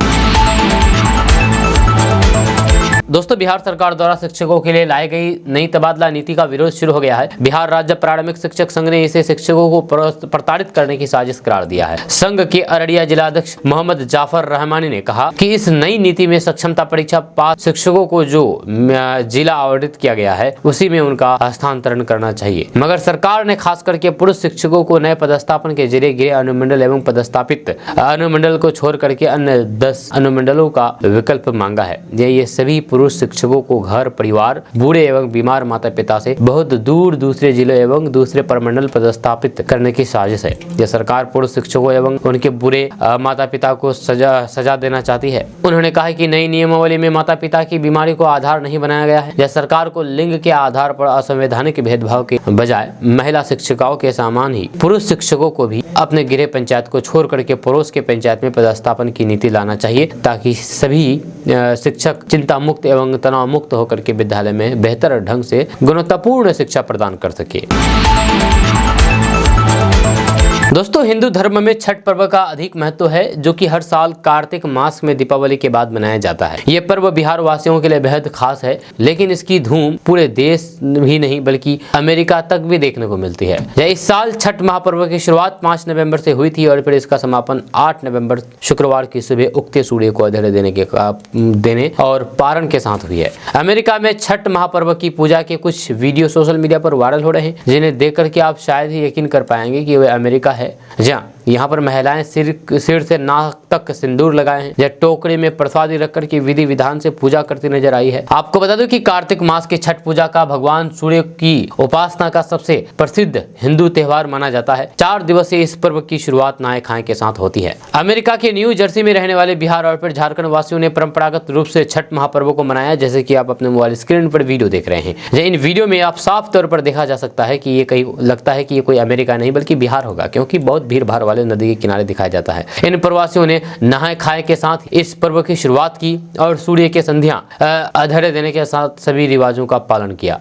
दोस्तों बिहार सरकार द्वारा शिक्षकों के लिए लाई गई नई तबादला नीति का विरोध शुरू हो गया है। बिहार राज्य प्रारंभिक शिक्षक संघ ने इसे शिक्षकों को प्रताड़ित करने की साजिश करार दिया है। संघ के अररिया जिला अध्यक्ष मोहम्मद जाफर रहमानी ने कहा कि इस नई नीति में सक्षमता परीक्षा पास शिक्षकों को जो जिला आवंटित किया गया है उसी में उनका हस्तांतरण करना चाहिए, मगर सरकार ने खास करके पुरुष शिक्षकों को नए पदस्थापन के जरिए गृह अनुमंडल एवं पदस्थापित अनुमंडल को छोड़ करके अन्य 10 अनुमंडलों का विकल्प मांगा है। ये सभी पुरुष शिक्षकों को घर परिवार, बूढ़े एवं बीमार माता पिता से बहुत दूर दूसरे जिले एवं दूसरे प्रमंडल पदस्थापित करने की साजिश है। यह सरकार पुरुष शिक्षकों एवं उनके बुरे माता पिता को सजा देना चाहती है। उन्होंने कहा कि नई नियमावली में माता पिता की बीमारी को आधार नहीं बनाया गया है। यह सरकार को लिंग के आधार पर असंवैधानिक भेदभाव के बजाय महिला शिक्षिकाओं के समान ही पुरुष शिक्षकों को भी अपने गृह पंचायत को छोड़ करके पड़ोस के पंचायत में पदस्थापन की नीति लाना चाहिए, ताकि सभी शिक्षक चिंता मुक्त एवं तनाव मुक्त होकर के विद्यालय में बेहतर ढंग से गुणवत्तापूर्ण शिक्षा प्रदान कर सके। दोस्तों हिंदू धर्म में छठ पर्व का अधिक महत्व है, जो कि हर साल कार्तिक मास में दीपावली के बाद मनाया जाता है। ये पर्व बिहार वासियों के लिए बेहद खास है, लेकिन इसकी धूम पूरे देश ही नहीं बल्कि अमेरिका तक भी देखने को मिलती है। इस साल छठ महापर्व की शुरुआत 5 नवंबर से हुई थी और फिर इसका समापन 8 नवंबर शुक्रवार की सुबह उगते सूर्य को अर्घ्य देने और पारण के साथ हुई है। अमेरिका में छठ महापर्व की पूजा के कुछ वीडियो सोशल मीडिया पर वायरल हो रहे हैं, जिन्हें देख करके आप शायद ही यकीन कर पाएंगे कि वह अमेरिका है, जहाँ यहाँ पर महिलाएं सिर से नाक तक सिंदूर लगाए हैं या टोकरी में प्रसादी रखकर के विधि विधान से पूजा करती नजर आई है। आपको बता दूं कि कार्तिक मास की छठ पूजा का भगवान सूर्य की उपासना का सबसे प्रसिद्ध हिंदू त्योहार माना जाता है। 4 दिवसीय इस पर्व की शुरुआत नहाय खाए के साथ होती है। अमेरिका के न्यू जर्सी में रहने वाले बिहार और फिर झारखंड वासियों ने परंपरागत रूप से छठ महापर्व को मनाया, जैसे कि आप अपने मोबाइल स्क्रीन पर वीडियो देख रहे हैं। इन वीडियो में आप साफ तौर पर देखा जा सकता है कि ये कहीं लगता है कि ये कोई अमेरिका नहीं बल्कि बिहार होगा, क्योंकि बहुत भीड़ भाड़ वाले नदी के किनारे दिखाया जाता है। इन प्रवासियों ने नहाय खाए के साथ इस पर्व की शुरुआत की और सूर्य के संध्या अर्घ्य देने के साथ सभी रिवाजों का पालन किया।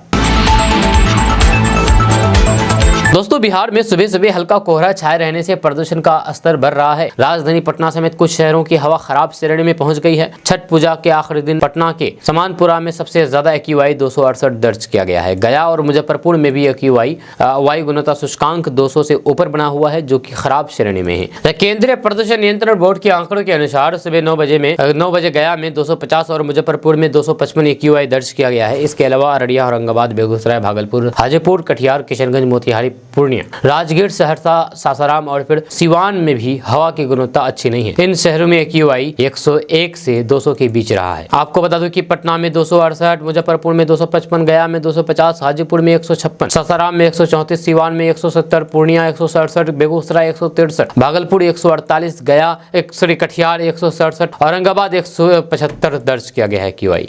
दोस्तों, बिहार में सुबह सुबह हल्का कोहरा छाए रहने से प्रदूषण का स्तर बढ़ रहा है। राजधानी पटना समेत कुछ शहरों की हवा खराब श्रेणी में पहुंच गई है। छठ पूजा के आखिरी दिन पटना के समानपुरा में सबसे ज्यादा AQI 268 दर्ज किया गया है। गया और मुजफ्फरपुर में भी AQI वायु गुणवत्ता सूचकांक 200 से ऊपर बना हुआ है, जो कि खराब श्रेणी में है। केंद्रीय प्रदूषण नियंत्रण बोर्ड के आंकड़ों के अनुसार सुबह 9 बजे गया में 250 और मुजफ्फरपुर में 255 AQI दर्ज किया गया है। इसके अलावा अररिया, औरंगाबाद, बेगूसराय, भागलपुर, हाजीपुर, कटिहार, किशनगंज, मोतिहारी, पूर्णिया, राजगीर, सहरसा, सासाराम और फिर सिवान में भी हवा की गुणवत्ता अच्छी नहीं है। इन शहरों में AQI 101 से 200 के बीच रहा है। आपको बता दूं कि पटना में 268, मुजफ्फरपुर में 255, गया में 250, हाजीपुर में 156, सासाराम में 134, सिवान में 170, पूर्णिया 167, बेगूसराय 163, भागलपुर 148, गया कटिहार 167, औरंगाबाद 175 दर्ज किया गया है AQI।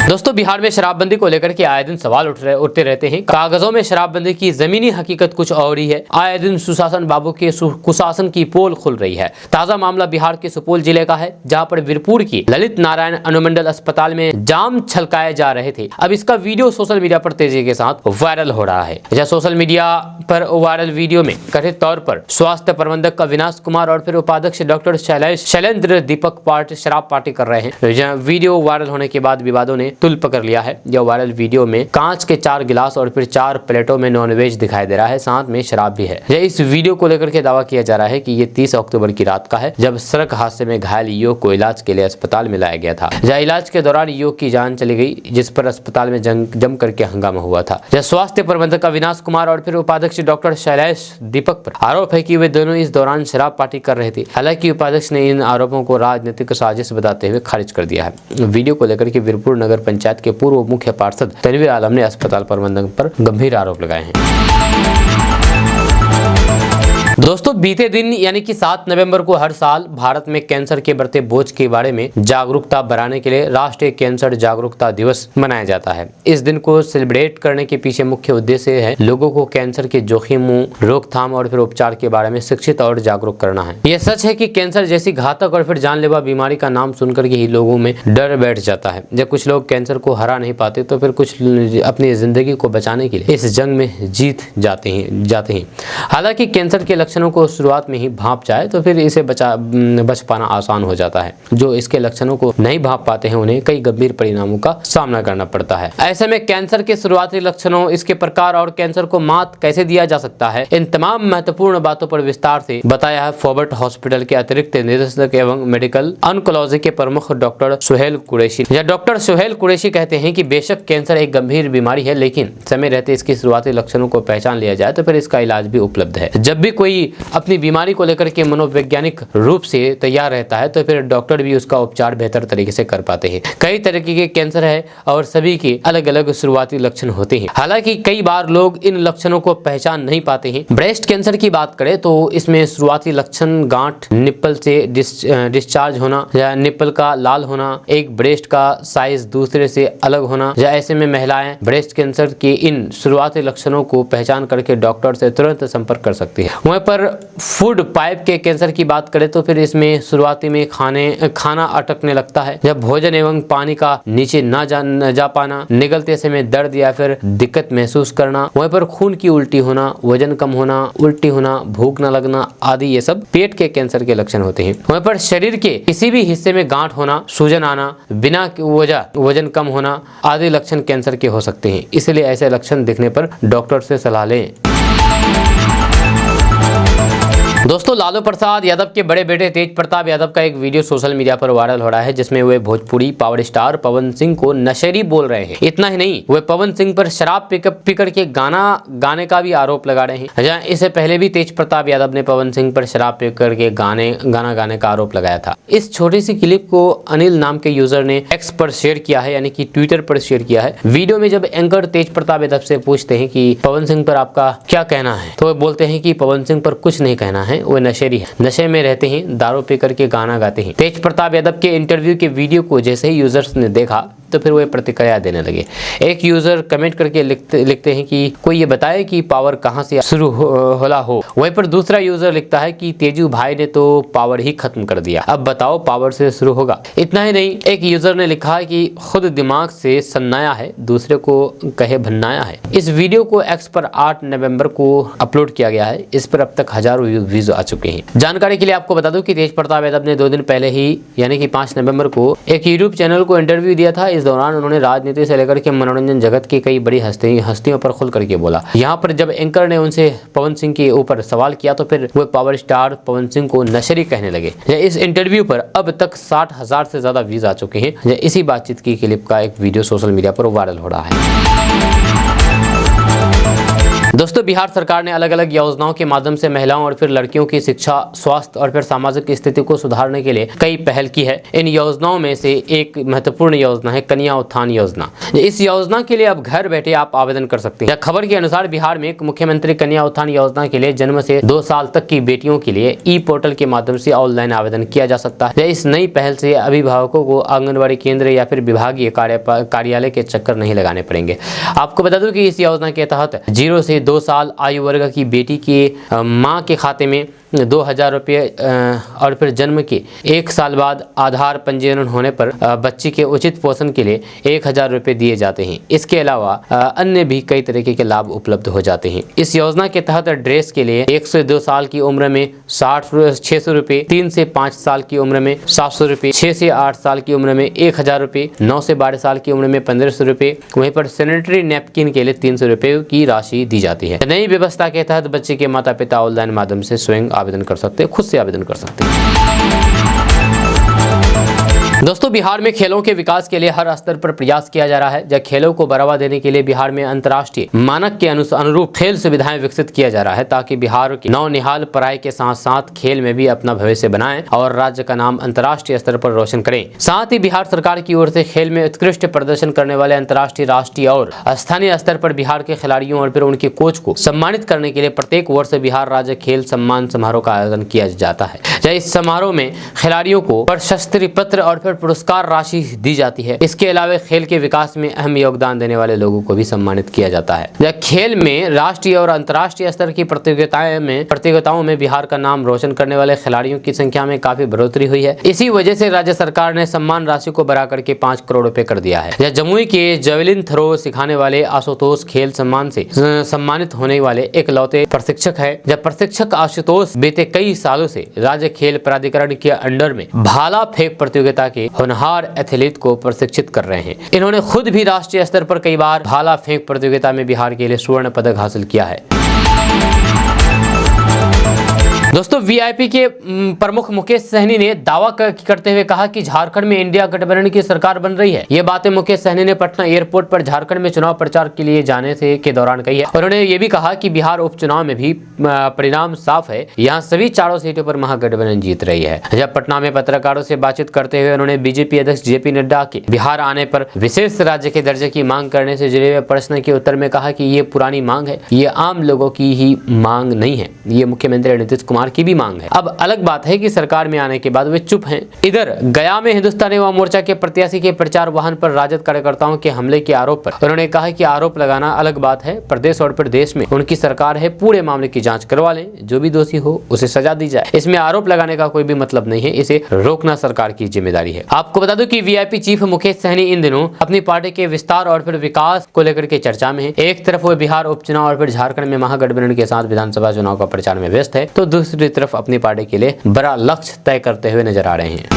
दोस्तों, बिहार में शराबबंदी को लेकर के आए दिन सवाल उठते रहते हैं। कागजों में शराबबंदी की जमीनी हकीकत कुछ और ही है। आए दिन सुशासन बाबू के कुशासन की पोल खुल रही है। ताजा मामला बिहार के सुपौल जिले का है, जहां पर वीरपुर की ललित नारायण अनुमंडल अस्पताल में जाम छलकाए जा रहे थे। अब इसका वीडियो सोशल मीडिया पर तेजी के साथ वायरल हो रहा है। जहाँ सोशल मीडिया पर वायरल वीडियो में कथित तौर पर स्वास्थ्य प्रबंधक अविनाश कुमार और फिर उपाध्यक्ष डॉक्टर शैलेंद्र दीपक शराब पार्टी कर रहे हैं। वीडियो वायरल होने के बाद विवादों ने तुल पकड़ लिया है। यह वायरल वीडियो में कांच के 4 गिलास और फिर 4 प्लेटों में नॉनवेज दिखाई दे रहा है, साथ में शराब भी है। इस वीडियो को लेकर के दावा किया जा रहा है कि ये 30 अक्टूबर की रात का है, जब सड़क हादसे में घायल युवक को इलाज के लिए अस्पताल में लाया गया था। जहाँ इलाज के दौरान युवक की जान चली गई, जिस पर अस्पताल में जम करके हंगामा हुआ था। जहाँ स्वास्थ्य प्रबंधक अविनाश कुमार और फिर उपाध्यक्ष डॉक्टर शैलेश दीपक पर आरोप है कि वे दोनों इस दौरान शराब पार्टी कर रहे थे। हालांकि उपाध्यक्ष ने इन आरोपों को राजनीतिक साजिश बताते हुए खारिज कर दिया है। वीडियो को लेकर के वीरपुर नगर पंचायत के पूर्व मुख्य पार्षद तनवीर आलम ने अस्पताल प्रबंधक पर गंभीर आरोप लगाए हैं। दोस्तों, बीते दिन यानी कि 7 नवंबर को हर साल भारत में कैंसर के बढ़ते बोझ के बारे में जागरूकता बढ़ाने के लिए राष्ट्रीय कैंसर जागरूकता दिवस मनाया जाता है। इस दिन को सेलिब्रेट करने के पीछे मुख्य उद्देश्य है लोगों को कैंसर के जोखिमों, रोकथाम और फिर उपचार के बारे में शिक्षित और जागरूक करना है। यह सच है कि कैंसर जैसी घातक और फिर जानलेवा बीमारी का नाम सुनकर के ही लोगों में डर बैठ जाता है। जब कुछ लोग कैंसर को हरा नहीं पाते तो फिर कुछ अपनी जिंदगी को बचाने के लिए इस जंग में जीत जाते हैं। हालांकि कैंसर के लक्षणों को शुरुआत में ही भांप जाए तो फिर इसे बच पाना आसान हो जाता है। जो इसके लक्षणों को नहीं भांप पाते हैं उन्हें कई गंभीर परिणामों का सामना करना पड़ता है। ऐसे में कैंसर के शुरुआती लक्षणों, इसके प्रकार और कैंसर को मात कैसे दिया जा सकता है, इन तमाम महत्वपूर्ण बातों पर विस्तार से बताया है फोर्ट हॉस्पिटल के अतिरिक्त निदेशक एवं मेडिकल ऑन्कोलॉजी के प्रमुख डॉक्टर सुहेल कुरैशी। डॉक्टर सुहेल कुरैशी कहते हैं कि बेशक कैंसर एक गंभीर बीमारी है, लेकिन समय रहते इसके शुरुआती लक्षणों को पहचान लिया जाए तो फिर इसका इलाज भी उपलब्ध है। जब भी कोई अपनी बीमारी को लेकर के मनोवैज्ञानिक रूप से तैयार रहता है तो फिर डॉक्टर भी उसका उपचार बेहतर तरीके से कर पाते हैं। कई तरीके के कैंसर है और सभी के अलग अलग शुरुआती लक्षण होते हैं। हालांकि कई बार लोग इन लक्षणों को पहचान नहीं पाते हैं। ब्रेस्ट कैंसर की बात करें तो इसमें शुरुआती लक्षण गांठ, निप्पल से डिस्चार्ज होना या निप्पल का लाल होना, एक ब्रेस्ट का साइज दूसरे से अलग होना, या ऐसे में महिलाएं ब्रेस्ट कैंसर के इन शुरुआती लक्षणों को पहचान करके डॉक्टर से तुरंत संपर्क कर सकती है। वहीं पर फूड पाइप के कैंसर की बात करें तो फिर इसमें शुरुआती में खाना अटकने लगता है, जब भोजन एवं पानी का नीचे न जा पाना, निगलते समय दर्द या फिर दिक्कत महसूस करना, वहीं पर खून की उल्टी होना, वजन कम होना, उल्टी होना, भूख न लगना आदि ये सब पेट के कैंसर के लक्षण होते हैं। वहीं पर शरीर के किसी भी हिस्से में गांठ होना, सूजन आना, बिना वजह वजन कम होना आदि लक्षण कैंसर के हो सकते हैं। इसलिए ऐसे लक्षण दिखने पर डॉक्टर से सलाह लें। दोस्तों, लालू प्रसाद यादव के बड़े बेटे तेज प्रताप यादव का एक वीडियो सोशल मीडिया पर वायरल हो रहा है, जिसमें वे भोजपुरी पावर स्टार पवन सिंह को नशेड़ी बोल रहे हैं। इतना ही नहीं, वे पवन सिंह पर शराब पीकर के गाना गाने का भी आरोप लगा रहे हैं। जहां इससे पहले भी तेज प्रताप यादव ने पवन सिंह पर शराब पीकर के गाना गाने का आरोप लगाया था। इस छोटी सी क्लिप को अनिल नाम के यूजर ने एक्स पर शेयर किया है, यानी कि ट्विटर पर शेयर किया है। वीडियो में जब एंकर तेज प्रताप यादव से पूछते हैं कि पवन सिंह पर आपका क्या कहना है, तो वे बोलते हैं कि पवन सिंह पर कुछ नहीं कहना है, वो नशेड़ी है, नशे में रहते हैं, दारू पी करके गाना गाते हैं। तेज प्रताप यादव के इंटरव्यू के वीडियो को जैसे ही यूजर्स ने देखा तो फिर वो प्रतिक्रिया देने लगे। एक यूजर कमेंट करके लिखते हैं कि कोई ये बताए कि पावर कहां से शुरू होला हो। वहीं पर दूसरा यूजर लिखता है कि तेजू भाई ने तो पावर ही खत्म कर दिया, अब बताओ पावर से शुरू होगा। इतना ही नहीं, एक यूजर ने लिखा है कि खुद दिमाग से सन्नाया है, दूसरे को कहे भन्नाया है। इस वीडियो को एक्स पर 8 नवंबर को अपलोड किया गया है। इस पर अब तक हजारों व्यूज आ चुके हैं। जानकारी के लिए आपको बता दूं कि तेज प्रताप यादव ने 2 दिन पहले ही यानी कि 5 नवंबर को एक यूट्यूब चैनल को इंटरव्यू दिया था। इस दौरान उन्होंने राजनीति से लेकर के मनोरंजन जगत की कई बड़ी हस्तियों पर खुल करके बोला। यहाँ पर जब एंकर ने उनसे पवन सिंह के ऊपर सवाल किया तो फिर वो पावर स्टार पवन सिंह को नशेड़ी कहने लगे। इस इंटरव्यू पर अब तक 60,000 से ज्यादा व्यूज आ चुके हैं। इसी बातचीत की क्लिप का एक वीडियो सोशल मीडिया पर वायरल हो रहा है। दोस्तों, बिहार सरकार ने अलग अलग योजनाओं के माध्यम से महिलाओं और फिर लड़कियों की शिक्षा, स्वास्थ्य और फिर सामाजिक स्थिति को सुधारने के लिए कई पहल की है। इन योजनाओं में से एक महत्वपूर्ण योजना है कन्या उत्थान योजना। इस योजना के लिए अब घर बैठे आप आवेदन कर सकते हैं। खबर के अनुसार बिहार में मुख्यमंत्री कन्या उत्थान योजना के लिए जन्म से 2 साल तक की बेटियों के लिए ई पोर्टल के माध्यम से ऑनलाइन आवेदन किया जा सकता है। इस नई पहल से अभिभावकों को आंगनबाड़ी केंद्र या फिर विभागीय कार्यालय के चक्कर नहीं लगाने पड़ेंगे। आपको बता दूं कि इस योजना के तहत 0 से 2 साल आयु वर्ग की बेटी के मां के खाते में 2,000 रुपये और फिर जन्म के 1 साल बाद आधार पंजीकरण होने पर बच्ची के उचित पोषण के लिए 1,000 रुपये दिए जाते हैं। इसके अलावा अन्य भी कई तरीके के लाभ उपलब्ध हो जाते हैं। इस योजना के तहत ड्रेस के लिए 1 से 2 साल की उम्र में 600 रुपये, 3 से 5 साल की उम्र में 700 रुपये, 6 से 8 साल की उम्र में 1,000 रुपये, 9 से 12 साल की उम्र में 1,500 रुपये। वहीं पर सैनिटरी नैपकिन के लिए 300 रुपये की राशि दी जाती है। नई व्यवस्था के तहत बच्चे के माता पिता ऑनलाइन माध्यम से स्वयं आवेदन कर सकते हैं, खुद से आवेदन कर सकते हैं। दोस्तों, बिहार में खेलों के विकास के लिए हर स्तर पर प्रयास किया जा रहा है। जब खेलों को बढ़ावा देने के लिए बिहार में अंतर्राष्ट्रीय मानक के अनुरूप खेल सुविधाएं विकसित किया जा रहा है, ताकि बिहार की नौनिहाल पढ़ाई के साथ साथ खेल में भी अपना भविष्य बनाएं और राज्य का नाम अंतर्राष्ट्रीय स्तर पर रोशन करें। साथ ही बिहार सरकार की ओर से खेल में उत्कृष्ट प्रदर्शन करने वाले अंतर्राष्ट्रीय, राष्ट्रीय और स्थानीय स्तर पर बिहार के खिलाड़ियों और फिर उनके कोच को सम्मानित करने के लिए प्रत्येक वर्ष बिहार राज्य खेल सम्मान समारोह का आयोजन किया जाता है। इस समारोह में खिलाड़ियों को प्रशस्ति पत्र और पुरस्कार राशि दी जाती है। इसके अलावा खेल के विकास में अहम योगदान देने वाले लोगों को भी सम्मानित किया जाता है। खेल में राष्ट्रीय और अंतर्राष्ट्रीय स्तर की प्रतियोगिताओं में बिहार का नाम रोशन करने वाले खिलाड़ियों की संख्या में काफी बढ़ोतरी हुई है। इसी वजह से राज्य सरकार ने सम्मान राशि को बढ़ा करके 5 करोड़ रुपए कर दिया है। जमुई के जेवलिन थ्रो सिखाने वाले आशुतोष खेल सम्मान से सम्मानित होने वाले इकलौते प्रशिक्षक है। जब प्रशिक्षक आशुतोष बीते कई सालों से राज्य खेल प्राधिकरण के अंडर में भाला फेंक प्रतियोगिता के होनहार एथलीट को प्रशिक्षित कर रहे हैं। इन्होंने खुद भी राष्ट्रीय स्तर पर कई बार भाला फेंक प्रतियोगिता में बिहार के लिए स्वर्ण पदक हासिल किया है। दोस्तों, वीआईपी के प्रमुख मुकेश सहनी ने दावा करते हुए कहा कि झारखंड में इंडिया गठबंधन की सरकार बन रही है। ये बातें मुकेश सहनी ने पटना एयरपोर्ट पर झारखंड में चुनाव प्रचार के लिए जाने के दौरान कही है। उन्होंने ये भी कहा कि बिहार उपचुनाव में भी परिणाम साफ है, यहाँ सभी 4 सीटों पर महागठबंधन जीत रही है। जब पटना में पत्रकारों से बातचीत करते हुए उन्होंने बीजेपी अध्यक्ष जेपी नड्डा के बिहार आने पर विशेष राज्य के दर्जे की मांग करने से जुड़े हुए प्रश्न के उत्तर में कहा कि ये पुरानी मांग है, ये आम लोगों की ही मांग नहीं है, ये मुख्यमंत्री नीतीश कुमार की भी मांग है। अब अलग बात है कि सरकार में आने के बाद वे चुप हैं। इधर गया में हिंदुस्तानी युवा मोर्चा के प्रत्याशी के प्रचार वाहन पर राजद कार्यकर्ताओं के हमले के आरोप पर उन्होंने कहा कि आरोप लगाना अलग बात है, प्रदेश और प्रदेश में उनकी सरकार है, पूरे मामले की जांच करवा लें, जो भी दोषी हो उसे सजा दी जाए। इसमें आरोप लगाने का कोई भी मतलब नहीं है, इसे रोकना सरकार की जिम्मेदारी है। आपको बता दूं कि वीआईपी चीफ मुकेश सहनी इन दिनों अपनी पार्टी के विस्तार और फिर विकास को लेकर के चर्चा में है। एक तरफ वो बिहार उपचुनाव और फिर झारखंड में महागठबंधन के साथ विधानसभा चुनाव का प्रचार में व्यस्त है, तो दूसरी तरफ अपनी पार्टी के लिए बड़ा लक्ष्य तय करते हुए नजर आ रहे हैं।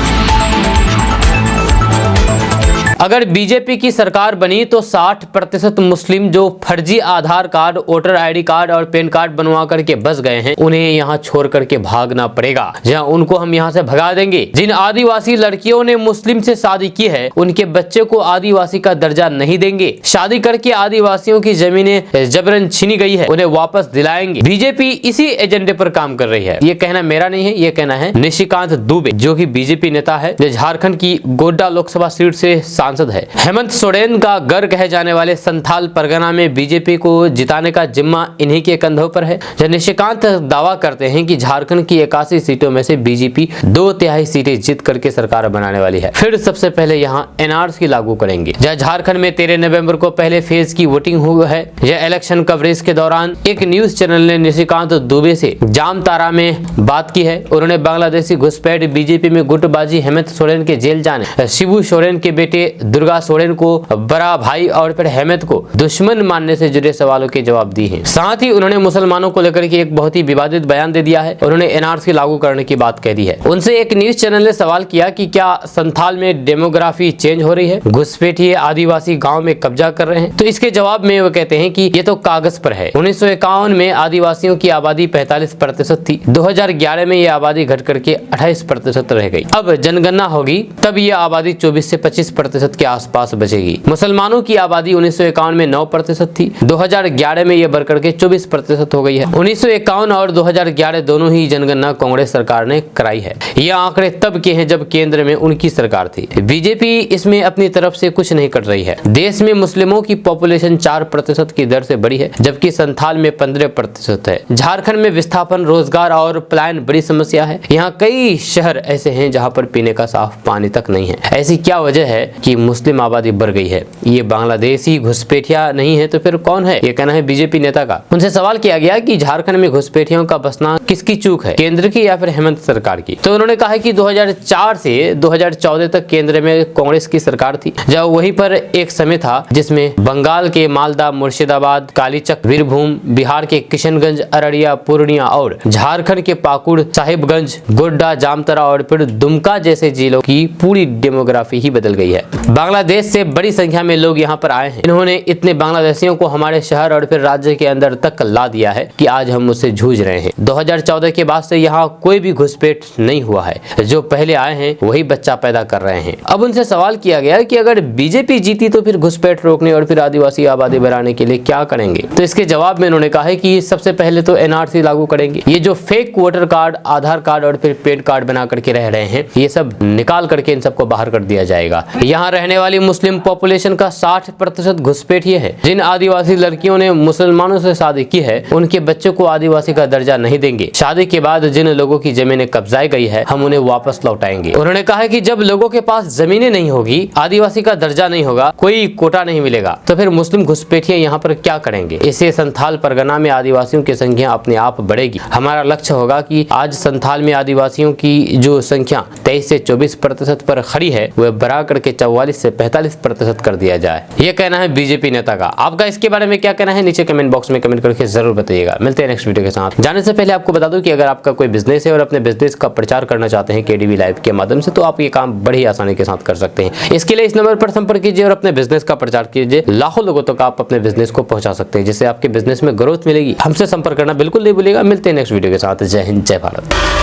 अगर बीजेपी की सरकार बनी तो 60% मुस्लिम जो फर्जी आधार कार्ड, वोटर आईडी कार्ड और पैन कार्ड बनवा करके बस गए हैं, उन्हें यहाँ छोड़ करके भागना पड़ेगा। जहाँ उनको हम यहाँ से भगा देंगे। जिन आदिवासी लड़कियों ने मुस्लिम से शादी की है, उनके बच्चे को आदिवासी का दर्जा नहीं देंगे। शादी करके आदिवासियों की जमीनें जबरन छीनी गई है, उन्हें वापस दिलाएंगे। बीजेपी इसी एजेंडे पर काम कर रही है। ये कहना मेरा नहीं है, ये कहना है निशिकांत दुबे, जो कि बीजेपी नेता है, जो झारखंड की गोड्डा लोकसभा सीट से सांसद है। हेमंत सोरेन का घर कहे जाने वाले संथाल परगना में बीजेपी को जिताने का जिम्मा इन्हीं के कंधों पर है। निशिकांत दावा करते हैं कि झारखंड की 81 सीटों में से बीजेपी 2/3 सीटें जीत करके सरकार बनाने वाली है। फिर सबसे पहले यहाँ एनआरसी लागू करेंगे। जहाँ झारखंड में 13 नवंबर को पहले फेज की वोटिंग हुई है। यह इलेक्शन कवरेज के दौरान एक न्यूज चैनल ने निशिकांत दुबे से जामताड़ा में बात की है। उन्होंने बांग्लादेशी घुसपैठ बीजेपी में गुटबाजी हेमंत सोरेन के जेल जाने, शिबू सोरेन के बेटे दुर्गा सोरेन को बड़ा भाई और फिर हेमंत को दुश्मन मानने से जुड़े सवालों के जवाब दिए हैं। साथ ही उन्होंने मुसलमानों को लेकर के एक बहुत ही विवादित बयान दे दिया है। उन्होंने एनआरसी लागू करने की बात कह दी है। उनसे एक न्यूज चैनल ने सवाल किया कि क्या संथाल में डेमोग्राफी चेंज हो रही है, घुसपैठिए आदिवासी गांव में कब्जा कर रहे हैं। तो इसके जवाब में वो कहते हैं कि ये तो कागज पर है। 1951 में आदिवासियों की आबादी 45% थी। 2011 में ये आबादी घट करके 28% रह गई। अब जनगणना होगी तब ये आबादी 24 से 25% के आसपास बचेगी। मुसलमानों की आबादी 1951 में 9% थी। 2011 में ये बढ़ करके 24% हो गई है। 1951 और 2011 दोनों ही जनगणना कांग्रेस सरकार ने कराई है। ये आंकड़े तब के हैं जब केंद्र में उनकी सरकार थी। बीजेपी इसमें अपनी तरफ से कुछ नहीं कर रही है। देश में मुस्लिमों की पॉपुलेशन 4% की दर से बढ़ी है, जबकि संथाल में 15% है। झारखंड में विस्थापन, रोजगार और पलायन बड़ी समस्या है। यहाँ कई शहर ऐसे हैं जहाँ पर पीने का साफ पानी तक नहीं है। ऐसी क्या वजह है कि मुस्लिम आबादी बढ़ गई है? ये बांग्लादेशी घुसपैठिया नहीं है तो फिर कौन है? ये कहना है बीजेपी नेता का। उनसे सवाल किया गया कि झारखंड में घुसपैठियों का बसना किसकी चूक है, केंद्र की या फिर हेमंत सरकार की? तो उन्होंने कहा कि 2004 से 2014 तक केंद्र में कांग्रेस की सरकार थी। जब वहीं पर एक समय था जिसमें बंगाल के मालदा, मुर्शिदाबाद, कालीचक, वीरभूम, बिहार के किशनगंज, अररिया, पूर्णिया और झारखंड के पाकुड़, साहिबगंज, गोड्डा, जामताड़ा और फिर दुमका जैसे जिलों की पूरी डेमोग्राफी ही बदल गई है। बांग्लादेश से बड़ी संख्या में लोग यहाँ पर आए हैं। इन्होंने इतने बांग्लादेशियों को हमारे शहर और फिर राज्य के अंदर तक ला दिया है कि आज हम उससे जूझ रहे हैं। 2014 के बाद से यहाँ कोई भी घुसपैठ नहीं हुआ है। जो पहले आए हैं वही बच्चा पैदा कर रहे हैं। अब उनसे सवाल किया गया कि अगर बीजेपी जीती तो फिर घुसपैठ रोकने और फिर आदिवासी आबादी बढ़ाने के लिए क्या करेंगे? तो इसके जवाब में उन्होंने कहा है कि सबसे पहले तो एनआरसी लागू करेंगे। ये जो फेक वोटर कार्ड, आधार कार्ड और फिर पैन कार्ड बना करके रह रहे हैं, ये सब निकाल करके इन सबको बाहर कर दिया जाएगा। यहाँ रहने वाली मुस्लिम पॉपुलेशन का 60% घुसपैठिए है। जिन आदिवासी लड़कियों ने मुसलमानों से शादी की है, उनके बच्चों को आदिवासी का दर्जा नहीं देंगे। शादी के बाद जिन लोगों की जमीनें कब्जाई गई है, हम उन्हें वापस लौटाएंगे। उन्होंने कहा है कि जब लोगों के पास जमीनें नहीं होगी, आदिवासी का दर्जा नहीं होगा, कोई कोटा नहीं मिलेगा, तो फिर मुस्लिम घुसपैठिए यहाँ पर क्या करेंगे? इससे संथाल परगना में आदिवासियों की संख्या अपने आप बढ़ेगी। हमारा लक्ष्य होगा कि आज संथाल में आदिवासियों की जो संख्या 23 से 24% पर खड़ी है, वह बढ़ा करके 44 से 45% कर दिया जाए। ये कहना है बीजेपी नेता का। आपका इसके बारे में क्या कहना है? नीचे कमेंट बॉक्स में कमेंट करके जरूर बताइएगा। मिलते हैं नेक्स्ट वीडियो के साथ। जाने से पहले आपको बता दूं कि अगर आपका कोई बिजनेस है और अपने बिजनेस का प्रचार करना चाहते हैं केडीवी लाइव के माध्यम से, तो आप ये काम बड़ी आसानी के साथ कर सकते हैं। इसके लिए इस नंबर पर संपर्क कीजिए और अपने बिजनेस का प्रचार कीजिए। लाखों लोगों तक आप अपने बिजनेस को पहुंचा सकते हैं, जिससे आपके बिजनेस में ग्रोथ मिलेगी। हमसे संपर्क करना बिल्कुल नहीं भूलिएगा। मिलते हैं नेक्स्ट वीडियो के साथ। जय हिंद, जय भारत।